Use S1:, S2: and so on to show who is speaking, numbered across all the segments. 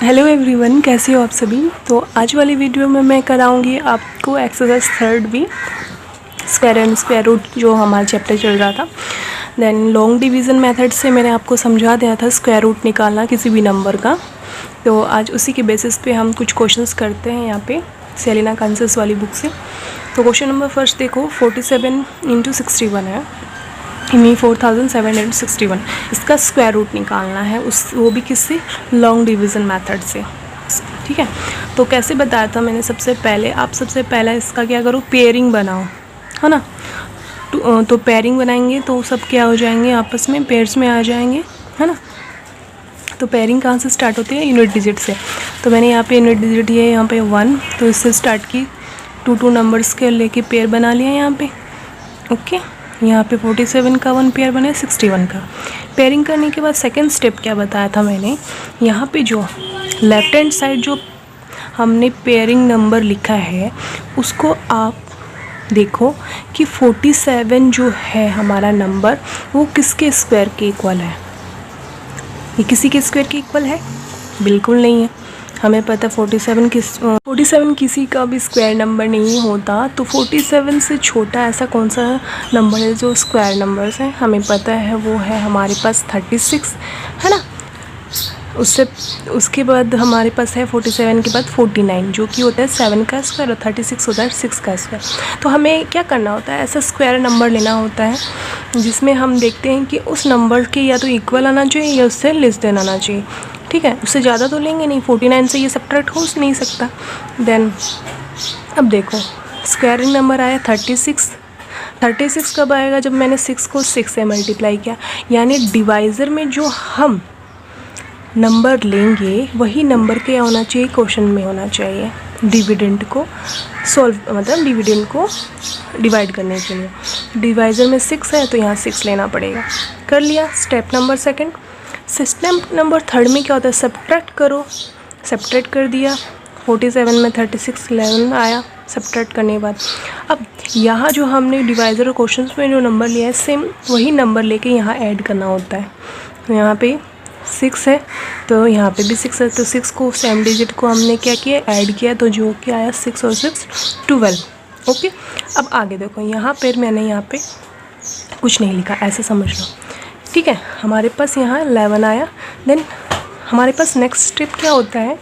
S1: Hello everyone, कैसे हो आप सभी। तो आज वाली वीडियो में मैं कराऊंगी आपको एक्सरसाइज 3rd भी स्क्वायर एंड स्क्वायर रूट जो हमारा चैप्टर चल रहा था। देन लॉन्ग डिवीज़न मेथड से मैंने आपको समझा दिया था स्क्वायर रूट निकालना किसी भी नंबर का। तो आज उसी के बेसिस पे हम कुछ क्वेश्चंस करते हैं यहाँ पे सेलिना कांसेस वाली बुक से। तो क्वेश्चन नंबर फर्स्ट देखो, 47 × 61 है, यानी 4761। इसका स्क्वायर रूट निकालना है, वो भी किससे, लॉन्ग डिवीज़न मेथड से। ठीक है, तो कैसे बताया था मैंने। सबसे पहले इसका क्या करो, पेयरिंग बनाओ, है ना। तो पेयरिंग बनाएंगे तो सब क्या हो जाएंगे, आपस में पेयर्स में आ जाएंगे, है ना। तो पेयरिंग कहाँ से स्टार्ट होती है, यूनिट डिजिट से। तो मैंने यहाँ पे यूनिट डिजिट ये यहाँ पे 1, तो इससे स्टार्ट की, 2 नंबर्स के लेके पेयर बना लिया यहाँ पे। ओके, यहाँ पे 47 का 1 पेयर बना, 61 का। पेयरिंग करने के बाद सेकंड स्टेप क्या बताया था मैंने, यहाँ पे जो लेफ्ट हैंड साइड जो हमने पेयरिंग नंबर लिखा है उसको आप देखो कि 47 जो है हमारा नंबर वो किसके स्क्वायर के इक्वल है। ये किसी के स्क्वायर के इक्वल है? बिल्कुल नहीं है। हमें पता 47 किसी का भी स्क्वायर नंबर नहीं होता। तो 47 से छोटा ऐसा कौन सा नंबर है जो स्क्वायर नंबर्स हैं, हमें पता है वो है हमारे पास 36, है ना। उसके बाद हमारे पास है 47 के बाद 49 जो कि होता है 7 का स्क्वायर, और 36 होता है 6 का स्क्वायर। तो हमें क्या करना होता है, ऐसा स्क्वायर नंबर लेना होता है जिसमें हम देखते हैं कि उस नंबर के या तो इक्वल आना चाहिए या उससे लेस देन आना चाहिए। ठीक है, उससे ज़्यादा तो लेंगे नहीं, 49 से ये सब्ट्रैक्ट हो नहीं सकता। देन अब देखो स्क्वायरिंग नंबर आया 36। 36 कब आएगा, जब मैंने 6 को 6 से मल्टीप्लाई किया। यानी डिवाइज़र में जो हम नंबर लेंगे वही नंबर क्या होना चाहिए, क्वेश्चन में होना चाहिए। डिविडेंड को डिविडेंड को डिवाइड करने के लिए डिवाइज़र में 6 है तो यहाँ 6 लेना पड़ेगा। कर लिया step number second. Step number third में क्या होता है, सब्ट्रैक्ट करो। सब्ट्रैक्ट कर दिया, 47 में 36 11 आया सब्ट्रैक्ट करने के बाद। अब यहाँ जो हमने डिवाइज़र और क्वेश्चन में जो नंबर लिया है सेम वही नंबर लेके यहाँ ऐड करना होता है। तो यहाँ पे 6 है तो यहाँ पे भी 6 है, तो 6 को सेम डिजिट को हमने क्या किया, ऐड किया, तो जो क्या आया 6 और 6 12। ओके, अब आगे देखो, यहाँ पर मैंने यहाँ पे कुछ नहीं लिखा, ऐसे समझ लो। ठीक है, हमारे पास यहाँ 11 आया। देन हमारे पास नेक्स्ट स्टेप क्या होता है,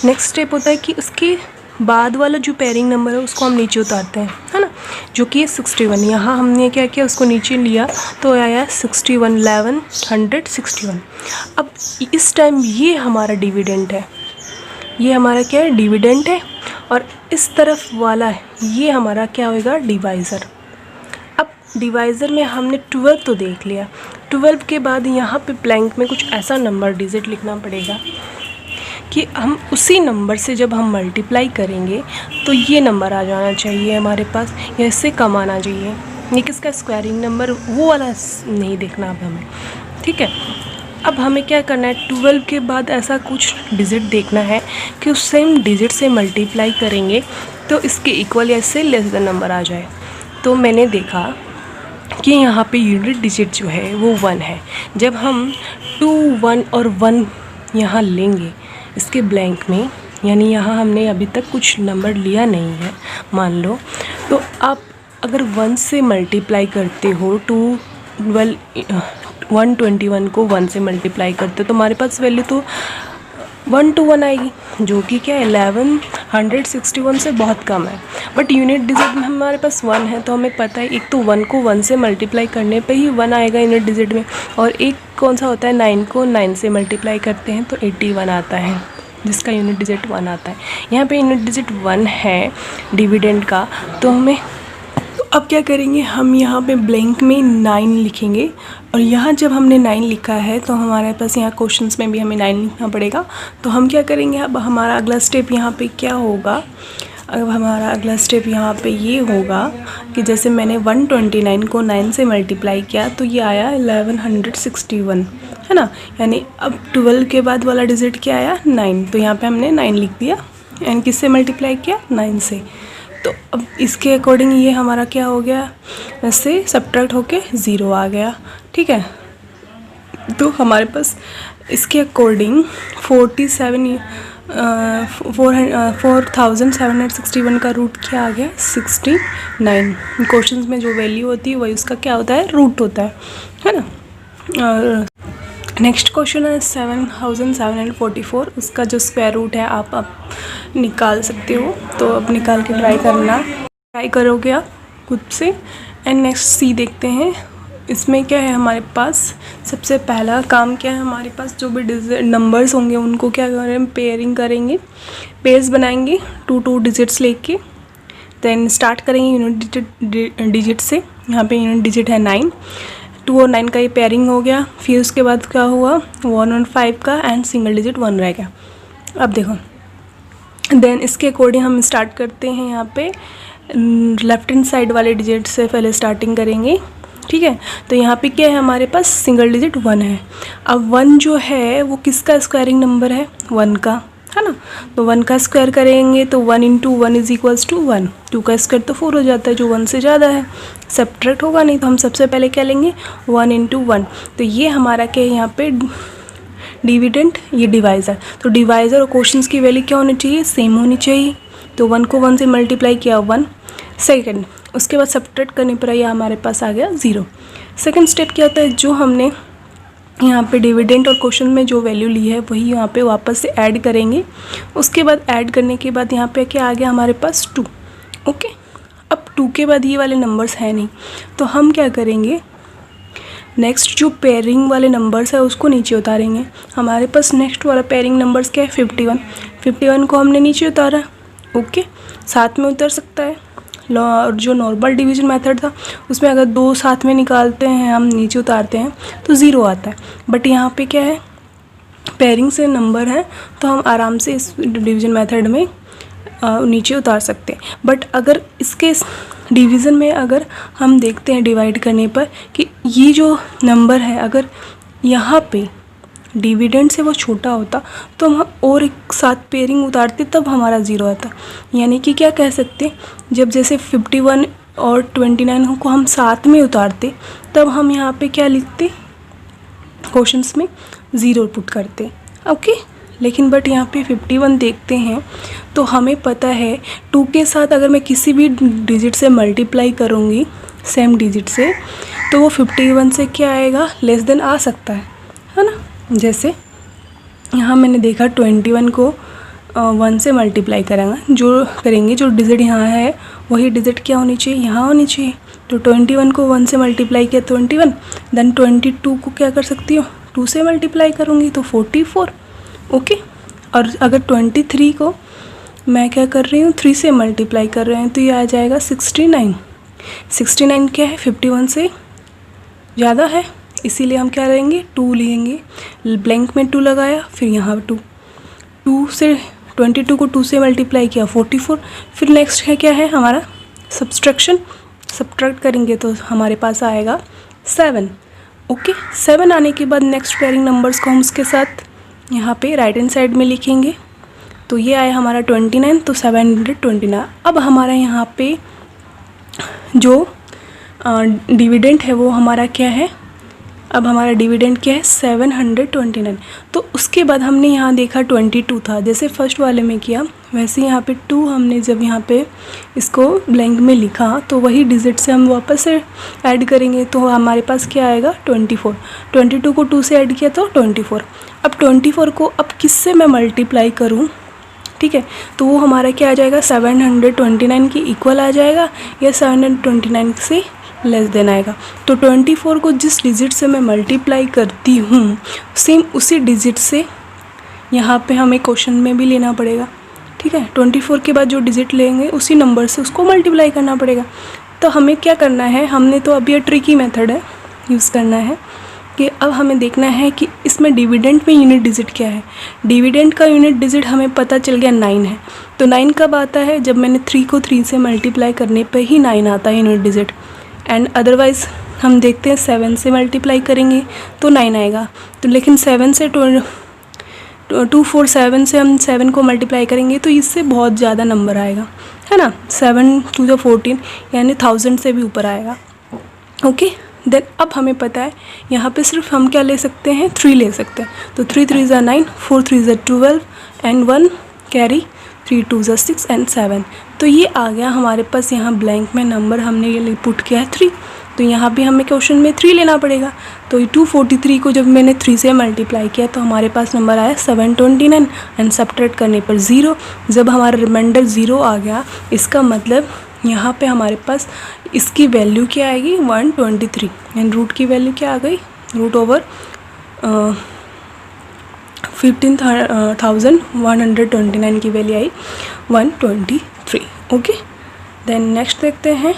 S1: नेक्स्ट स्टेप होता है कि उसके बाद वाला जो पेयरिंग नंबर है उसको हम नीचे उतारते हैं, है ना, जो कि 61। यहाँ हमने क्या किया, उसको नीचे लिया तो आया 61, 11 161। अब इस टाइम ये हमारा डिविडेंड है, ये हमारा क्या है, डिविडेंड है। और इस तरफ वाला ये हमारा क्या होएगा, डिवाइज़र। अब डिवाइज़र में हमने 12 तो देख लिया। 12 के बाद यहाँ पे ब्लैंक में कुछ ऐसा नंबर डिजिट लिखना पड़ेगा कि हम उसी नंबर से जब हम मल्टीप्लाई करेंगे तो ये नंबर आ जाना चाहिए हमारे पास, या इससे कम आना चाहिए। ये किसका स्क्वायरिंग नंबर, वो वाला नहीं देखना अब हमें। ठीक है, अब हमें क्या करना है, 12 के बाद ऐसा कुछ डिजिट देखना है कि उस सेम डिजिट से मल्टीप्लाई करेंगे तो इसके इक्वल या इससे लेस देन नंबर आ जाए। तो मैंने देखा कि यहाँ पे यूनिट डिजिट जो है वो 1 है। जब हम 2, 1 और 1 यहाँ लेंगे इसके ब्लैंक में, यानी यहाँ हमने अभी तक कुछ नंबर लिया नहीं है मान लो, तो आप अगर 1 से मल्टीप्लाई करते हो 121 को 1 से मल्टीप्लाई करते हो तो हमारे पास वैल्यू तो 1 to 1 आएगी, जो कि क्या है 1161 से बहुत कम है। बट यूनिट डिजिट में हमारे पास 1 है, तो हमें पता है एक तो 1 को 1 से मल्टीप्लाई करने पे ही 1 आएगा यूनिट डिजिट में, और एक कौन सा होता है, 9 को 9 से मल्टीप्लाई करते हैं तो 81 आता है, जिसका यूनिट डिजिट 1 आता है। यहाँ पे यूनिट डिजिट 1 है डिविडेंड का। तो हमें अब क्या करेंगे, हम यहाँ पे ब्लैंक में 9 लिखेंगे, और यहाँ जब हमने 9 लिखा है तो हमारे पास यहाँ क्वेश्चंस में भी हमें 9 लिखना पड़ेगा। तो हम क्या करेंगे, अब हमारा अगला स्टेप यहाँ पे क्या होगा, अब हमारा अगला स्टेप यहाँ पे ये होगा कि जैसे मैंने 129 को 9 से मल्टीप्लाई किया तो ये आया 1161, है ना। यानी अब 12 के बाद वाला डिजिट क्या आया, 9, तो यहाँ पे हमने 9 लिख दिया। एंड किससे मल्टीप्लाई किया, 9 से। तो अब इसके अकॉर्डिंग ये हमारा क्या हो गया, इससे सब्ट्रैक्ट होके 0 आ गया। ठीक है, तो हमारे पास इसके अकॉर्डिंग 4761 का रूट क्या आ गया 69। क्वेश्चंस में जो वैल्यू होती है वही उसका क्या होता है रूट होता है ना। और नेक्स्ट क्वेश्चन है 7744, उसका जो स्क्वायर रूट है आप निकाल सकते हो, तो अब निकाल के ट्राई करोगे आप खुद से। एंड नेक्स्ट सी देखते हैं, इसमें क्या है हमारे पास सबसे पहला काम क्या है, हमारे पास जो भी नंबर्स होंगे उनको क्या करें पेयरिंग करेंगे, पेयर्स बनाएंगे 2 डिजिट्स लेके। देन स्टार्ट करेंगे यूनिट डिजिट से, यहाँ पे यूनिट डिजिट है 9, 2 और 9 का ये पेयरिंग हो गया। फिर उसके बाद क्या हुआ 1 और 5 का एंड सिंगल डिजिट 1 रह गया। अब देखो देन इसके अकॉर्डिंग हम स्टार्ट करते हैं, यहाँ पे लेफ्ट हैंड साइड वाले डिजिट से पहले स्टार्टिंग करेंगे, ठीक है। तो यहाँ पे क्या है हमारे पास सिंगल डिजिट 1 है। अब 1 जो है वो किसका स्क्वायरिंग नंबर है 1 का, है ना। तो 1 का स्क्वायर करेंगे तो 1 × 1 = 1, 2 का स्क्वायर तो 4 हो जाता है जो 1 से ज़्यादा है, सब्ट्रैक्ट होगा नहीं। तो हम सबसे पहले क्या लेंगे 1 × 1। तो ये हमारा क्या है यहाँ पे डिविडेंड, ये डिवाइज़र। तो डिवाइज़र और क्वेश्चंस की वैल्यू क्या होनी चाहिए सेम होनी चाहिए। तो 1 को 1 से मल्टीप्लाई किया 1 सेकेंड, उसके बाद सब्ट्रैक्ट करने पर यह हमारे पास आ गया 0। सेकेंड स्टेप क्या होता है, जो हमने यहाँ पे डिविडेंड और क्वेश्चन में जो वैल्यू ली है वही यहाँ पे वापस से ऐड करेंगे। उसके बाद ऐड करने के बाद यहाँ पे क्या आ गया हमारे पास 2। ओके, अब 2 के बाद ये वाले नंबर्स हैं नहीं, तो हम क्या करेंगे नेक्स्ट जो पेयरिंग वाले नंबर्स है उसको नीचे उतारेंगे। हमारे पास नेक्स्ट वाला पेयरिंग नंबर्स क्या है 51 को हमने नीचे उतारा। ओके, साथ में उतर सकता है। जो नॉर्मल डिवीजन मेथड था उसमें अगर 2 साथ में निकालते हैं हम नीचे उतारते हैं तो 0 आता है, बट यहाँ पे क्या है पेयरिंग से नंबर है तो हम आराम से इस डिवीजन मेथड में नीचे उतार सकते हैं। बट अगर इसके डिवीज़न में अगर हम देखते हैं डिवाइड करने पर कि ये जो नंबर है अगर यहाँ पे डिविडेंड से वो छोटा होता तो हम और एक साथ पेयरिंग उतारते तब हमारा 0 आता। यानी कि क्या कह सकते जब जैसे 51 और 29 को हम साथ में उतारते तब हम यहाँ पे क्या लिखते क्वेश्चंस में 0 पुट करते। ओके, लेकिन बट यहाँ पे 51 देखते हैं तो हमें पता है 2 के साथ अगर मैं किसी भी डिजिट से मल्टीप्लाई करूँगी सेम डिजिट से तो वो 51 से क्या आएगा लेस देन आ सकता है ना। जैसे यहाँ मैंने देखा 21 को 1 से मल्टीप्लाई करेंगे जो डिजिट यहाँ है वही डिजिट क्या होनी चाहिए यहाँ होनी चाहिए। तो 21 को 1 से मल्टीप्लाई किया 21, देन 22 को क्या कर सकती हूँ 2 से मल्टीप्लाई करूँगी तो 44। ओके, और अगर 23 को मैं क्या कर रही हूँ 3 से मल्टीप्लाई कर रहे हैं तो ये आ जाएगा 69। 69 क्या है 51 से ज़्यादा है, इसीलिए हम क्या लेंगे 2 लेंगे। ब्लैंक में 2 लगाया, फिर यहाँ 2 से 22 को 2 से मल्टीप्लाई किया 44। फिर नेक्स्ट है क्या है हमारा सब्ट्रैक्ट करेंगे तो हमारे पास आएगा 7। ओके, 7 आने के बाद नेक्स्ट पेयरिंग नंबर्स को हम उसके साथ यहाँ पे राइट हैंड साइड में लिखेंगे। तो ये आया हमारा 29, तो 729। अब हमारा यहाँ पे जो डिविडेंड है वो हमारा क्या है, अब हमारा डिविडेंड क्या है 729। तो उसके बाद हमने यहाँ देखा 22 था, जैसे फर्स्ट वाले में किया वैसे यहाँ पे 2 हमने जब यहाँ पे इसको ब्लैंक में लिखा तो वही डिजिट से हम वापस से ऐड करेंगे तो हमारे पास क्या आएगा 24। 22 को 2 से ऐड किया तो 24। अब 24 को अब किससे मैं मल्टीप्लाई करूँ, ठीक है, तो वो हमारा क्या आ जाएगा 729 के इक्वल आ जाएगा या 729 से लेस देन आएगा। तो 24 को जिस डिजिट से मैं मल्टीप्लाई करती हूँ सेम उसी डिजिट से यहाँ पे हमें क्वेश्चन में भी लेना पड़ेगा, ठीक है। 24 के बाद जो डिजिट लेंगे उसी नंबर से उसको मल्टीप्लाई करना पड़ेगा। तो हमें क्या करना है, हमने तो अभी ये ट्रिकी मेथड है यूज़ करना है कि अब हमें देखना है कि इसमें डिविडेंड में यूनिट डिजिट क्या है। डिविडेंड का यूनिट डिजिट हमें पता चल गया 9 है। तो 9 कब आता है, जब मैंने 3 को 3 से मल्टीप्लाई करने पर ही 9 आता है यूनिट डिजिट। एंड अदरवाइज़ हम देखते हैं 7 से मल्टीप्लाई करेंगे तो 9 आएगा। तो लेकिन 7 से 247 से हम 7 को मल्टीप्लाई करेंगे तो इससे बहुत ज़्यादा नंबर आएगा, है ना। 7 × 14 यानी 1000 से भी ऊपर आएगा। ओके, देन अब हमें पता है यहाँ पे सिर्फ हम क्या ले सकते हैं, 3 ले सकते हैं। तो 3 3 ज़ा 9, 4 3 ज़ा 12 एंड 1 कैरी, 3 2 ज़ा 6 एंड 7। तो ये आ गया हमारे पास यहाँ ब्लैंक में नंबर, हमने ये पुट किया है 3। तो यहाँ भी हमें क्वेश्चन में 3 लेना पड़ेगा। तो ये 243 को जब मैंने 3 से मल्टीप्लाई किया तो हमारे पास नंबर आया 729 एंड सब्ट्रैक्ट करने पर 0। जब हमारा रिमाइंडर 0 आ गया, इसका मतलब यहाँ पे हमारे पास इसकी वैल्यू क्या आएगी, 123 एंड रूट की वैल्यू क्या आ गई, रूट ओवर 15,129 की वैल्यू आई 123। ओके, देन नेक्स्ट देखते हैं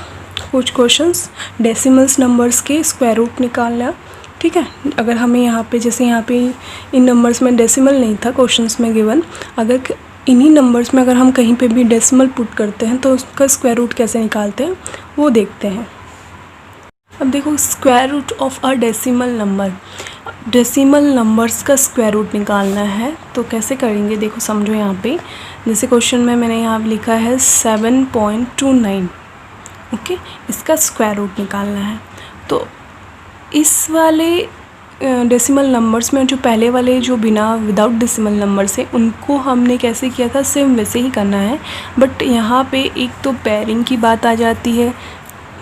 S1: कुछ क्वेश्चंस डेसिमल्स नंबर्स के स्क्वायर रूट निकालना। ठीक है, अगर हमें यहाँ पे जैसे यहाँ पे इन नंबर्स में डेसिमल नहीं था क्वेश्चंस में गिवन, अगर इन्हीं नंबर्स में अगर हम कहीं पे भी डेसिमल पुट करते हैं तो उसका स्क्वायर रूट कैसे निकालते हैं वो देखते हैं। अब देखो square root of a decimal number, decimal numbers का स्क्वायर रूट निकालना है तो कैसे करेंगे, देखो समझो यहाँ पे जैसे क्वेश्चन में मैंने यहाँ लिखा है 7.29। ओके, इसका स्क्वायर रूट निकालना है। तो इस वाले डेसिमल नंबर्स में जो पहले वाले जो बिना विदाउट डेसिमल नंबर से, उनको हमने कैसे किया था सेम वैसे ही करना है। बट यहाँ पे एक तो पेयरिंग की बात आ जाती है,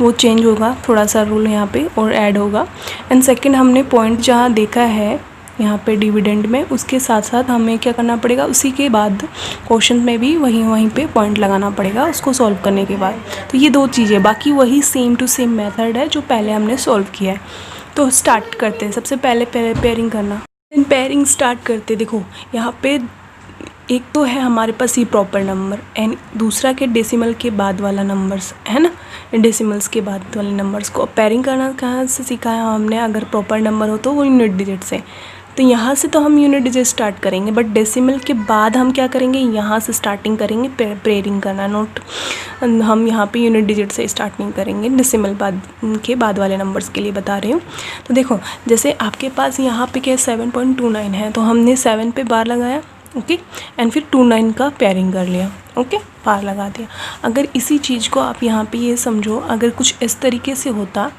S1: वो चेंज होगा, थोड़ा सा रूल यहाँ पे और ऐड होगा। एंड सेकंड हमने पॉइंट जहाँ देखा है यहाँ पे डिविडेंड में, उसके साथ साथ हमें क्या करना पड़ेगा, उसी के बाद क्वेश्चन में भी वहीं पे पॉइंट लगाना पड़ेगा उसको सॉल्व करने के बाद। तो ये 2 चीज़ें, बाकी वही सेम टू सेम मेथड है जो पहले हमने सॉल्व किया है। तो स्टार्ट करते हैं, सबसे पहले पेयरिंग करना। पेयरिंग स्टार्ट करते, देखो यहाँ पे एक तो है हमारे पास ये प्रॉपर नंबर एंड दूसरा के डेसिमल के बाद वाला नंबर्स है ना, डेसिमल्स के बाद वाले नंबर्स को पेयरिंग करना कहाँ से सिखाया हमने, अगर प्रॉपर नंबर हो तो वो यूनिट डिजिट से। तो यहाँ से तो हम यूनिट डिजिट स्टार्ट करेंगे, बट डेसिमल के बाद हम क्या करेंगे, यहाँ से स्टार्टिंग करेंगे पेयरिंग करना। नोट, हम यहाँ पे यूनिट डिजिट से स्टार्ट नहीं करेंगे, डेसिमल के बाद वाले नंबर्स के लिए बता रही हूँ। तो देखो जैसे आपके पास यहाँ पे क्या 7.29 है, तो हमने 7 पे बार लगाया, ओके, एंड फिर 29 का पेयरिंग कर लिया, ओके, बार लगा दिया। अगर इसी चीज़ को आप यहाँ पे ये समझो, अगर कुछ इस तरीके से होता,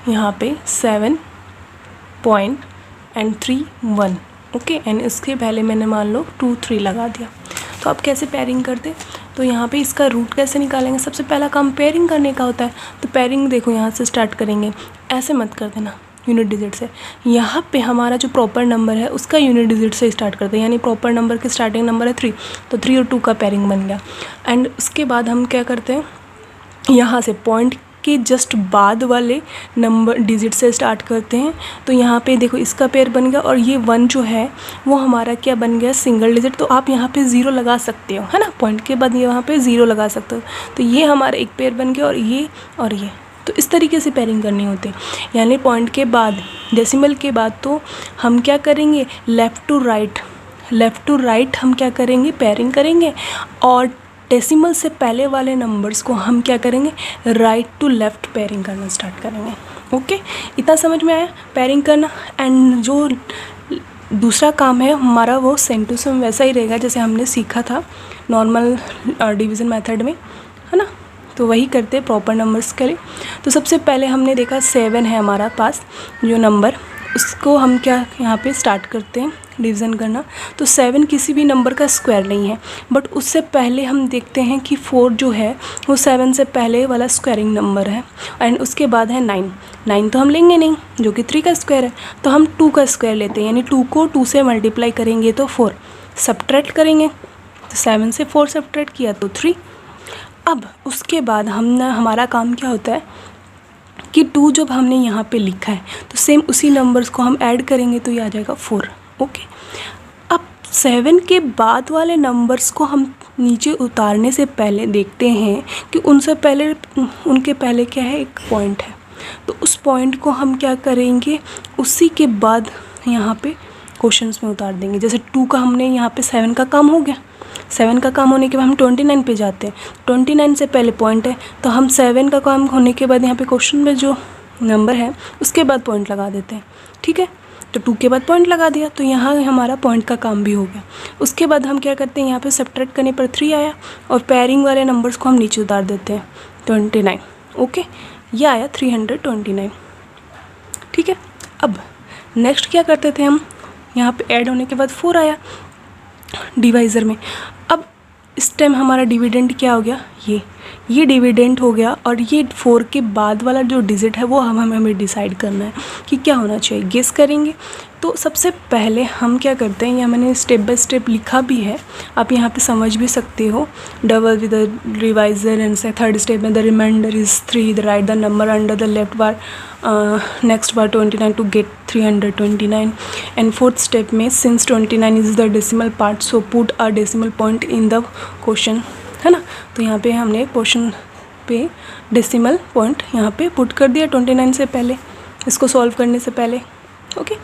S1: यहाँ पे 7.31, ओके, एंड इसके पहले मैंने मान लो 2 3 लगा दिया, तो आप कैसे पेयरिंग करते, तो यहाँ पे इसका रूट कैसे निकालेंगे, सबसे पहला काम पेयरिंग करने का होता है। तो पेयरिंग देखो यहाँ से स्टार्ट करेंगे, ऐसे मत कर देना यूनिट डिजिट से, यहाँ पे हमारा जो प्रॉपर नंबर है उसका यूनिट डिजिट से स्टार्ट करते हैं, यानी प्रॉपर नंबर के स्टार्टिंग नंबर है 3, तो 3 और 2 का पेयरिंग बन गया। एंड उसके बाद हम क्या करते हैं, यहाँ से पॉइंट के जस्ट बाद वाले नंबर डिजिट से स्टार्ट करते हैं। तो यहाँ पे देखो इसका पेयर बन गया, और ये 1 जो है वो हमारा क्या बन गया, सिंगल डिजिट। तो आप यहाँ पे 0 लगा सकते हो, है ना, पॉइंट के बाद यहाँ पे 0 लगा सकते हो। तो ये हमारा एक पेयर बन गया, और ये तो इस तरीके से पेयरिंग करनी होती है, यानी पॉइंट के बाद डेसिमल के बाद तो हम क्या करेंगे, लेफ़्ट टू राइट हम क्या करेंगे, पेयरिंग करेंगे, और डेसिमल से पहले वाले नंबर्स को हम क्या करेंगे, राइट टू लेफ़्ट पेयरिंग करना स्टार्ट करेंगे। ओके, इतना समझ में आया पेयरिंग करना। एंड जो दूसरा काम है हमारा वो सेम टू सेम वैसा ही रहेगा जैसे हमने सीखा था नॉर्मल डिवीज़न मेथड में, है ना। तो वही करते हैं प्रॉपर नंबर्स के लिए। तो सबसे पहले हमने देखा 7 है हमारा पास जो नंबर, उसको हम क्या यहाँ पे स्टार्ट करते हैं डिवीज़न करना। तो 7 किसी भी नंबर का स्क्वायर नहीं है, बट उससे पहले हम देखते हैं कि 4 जो है वो 7 से पहले वाला स्क्वायरिंग नंबर है। एंड उसके बाद है 9 तो हम लेंगे नहीं जो कि 3 का स्क्वायर है, तो हम 2 का स्क्वायर लेते हैं, यानी 2 को 2 से मल्टीप्लाई करेंगे तो 4, सब्ट्रैक्ट करेंगे, तो 7 से 4 सब्ट्रैक्ट किया तो 3। अब उसके बाद हमारा काम क्या होता है कि 2 जब हमने यहाँ पे लिखा है तो सेम उसी नंबर्स को हम ऐड करेंगे तो ये आ जाएगा 4। ओके, अब 7 के बाद वाले नंबर्स को हम नीचे उतारने से पहले देखते हैं कि उनके पहले क्या है, एक पॉइंट है। तो उस पॉइंट को हम क्या करेंगे, उसी के बाद यहाँ पे क्वेश्चंस में उतार देंगे। जैसे 2 का हमने यहाँ पे 7 का काम हो गया, 7 का काम होने के बाद हम 29 पे जाते हैं, 29 से पहले पॉइंट है, तो हम 7 का काम होने के बाद यहाँ पे क्वेश्चन में जो नंबर है उसके बाद पॉइंट लगा देते हैं। ठीक है, तो 2 के बाद पॉइंट लगा दिया, तो यहाँ हमारा पॉइंट का काम भी हो गया। उसके बाद हम क्या करते हैं, यहाँ पे सब्ट्रैक्ट करने पर 3 आया, और पेयरिंग वाले नंबर्स को हम नीचे उतार देते हैं 29। ओके, ये आया 329। ठीक है। अब नेक्स्ट क्या करते थे हम, यहाँ पे ऐड होने के बाद 4 आया डिवाइज़र में। अब इस टाइम हमारा डिविडेंड क्या हो गया, ये डिविडेंड हो गया, और ये 4 के बाद वाला जो डिजिट है वो हमें डिसाइड करना है कि क्या होना चाहिए, गेस करेंगे। तो सबसे पहले हम क्या करते हैं, यहाँ मैंने स्टेप बाय स्टेप लिखा भी है, आप यहाँ पे समझ भी सकते हो। Double with the divisor and से थर्ड स्टेप में the remainder is 3, the right the number under the left bar next bar 29 to get 329, and fourth step में since 29 is the decimal part so put a decimal point in the question, है ना। तो यहाँ पे हमने question पे decimal point यहाँ पे पुट कर दिया 29 से पहले, इसको सॉल्व करने से पहले। ओके,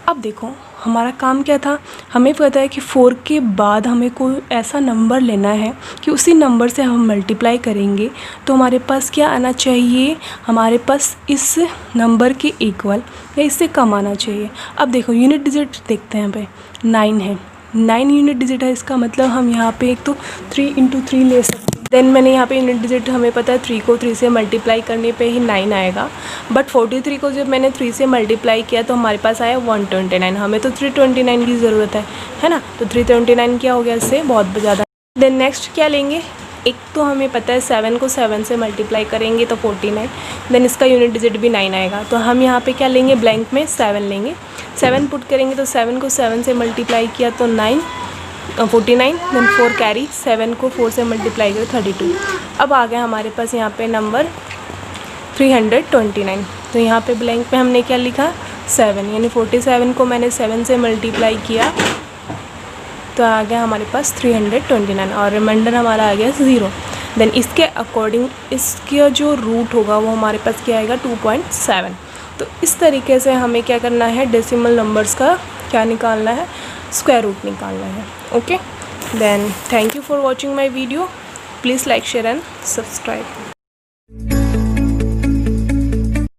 S1: अब देखो हमारा काम क्या था, हमें पता है कि 4 के बाद हमें कोई ऐसा नंबर लेना है कि उसी नंबर से हम मल्टीप्लाई करेंगे तो हमारे पास क्या आना चाहिए, हमारे पास इस नंबर के इक्वल या इससे कम आना चाहिए। अब देखो यूनिट डिजिट देखते हैं, यहाँ पे 9 है, 9 यूनिट डिजिट है, इसका मतलब हम यहाँ पे एक तो 3 × 3 ले सकते हैं। देन मैंने यहाँ पे यूनिट डिजिट हमें पता है 3 को 3 से मल्टीप्लाई करने पे ही 9 आएगा, बट 43 को जब मैंने 3 से मल्टीप्लाई किया तो हमारे पास आया 129, हमें तो 329 की ज़रूरत है ना। तो 329 क्या हो गया, इससे बहुत ज़्यादा। देन नेक्स्ट क्या लेंगे, एक तो हमें पता है 7 को 7 से मल्टीप्लाई करेंगे तो 49, देन इसका यूनिट डिजिट भी 9 आएगा। तो हम यहाँ पे क्या लेंगे, ब्लैंक में 7 लेंगे, 7 पुट करेंगे तो 7 को 7 से मल्टीप्लाई किया तो 49, देन 4 कैरी, 7 को 4 से मल्टीप्लाई करें 32। अब आ गया हमारे पास यहाँ पे नंबर 329। तो यहाँ पे ब्लैंक में हमने क्या लिखा, 7, यानी 47 को मैंने 7 से मल्टीप्लाई किया तो आ गया हमारे पास 329, और रिमाइंडर हमारा आ गया 0। देन इसके अकॉर्डिंग इसका जो रूट होगा वो हमारे पास क्या आएगा, 2.7। तो इस तरीके से हमें क्या करना है, डेसिमल नंबर्स का क्या निकालना है, स्क्वायर रूट निकालना है। Okay, then thank you for watching my video, please like share and subscribe.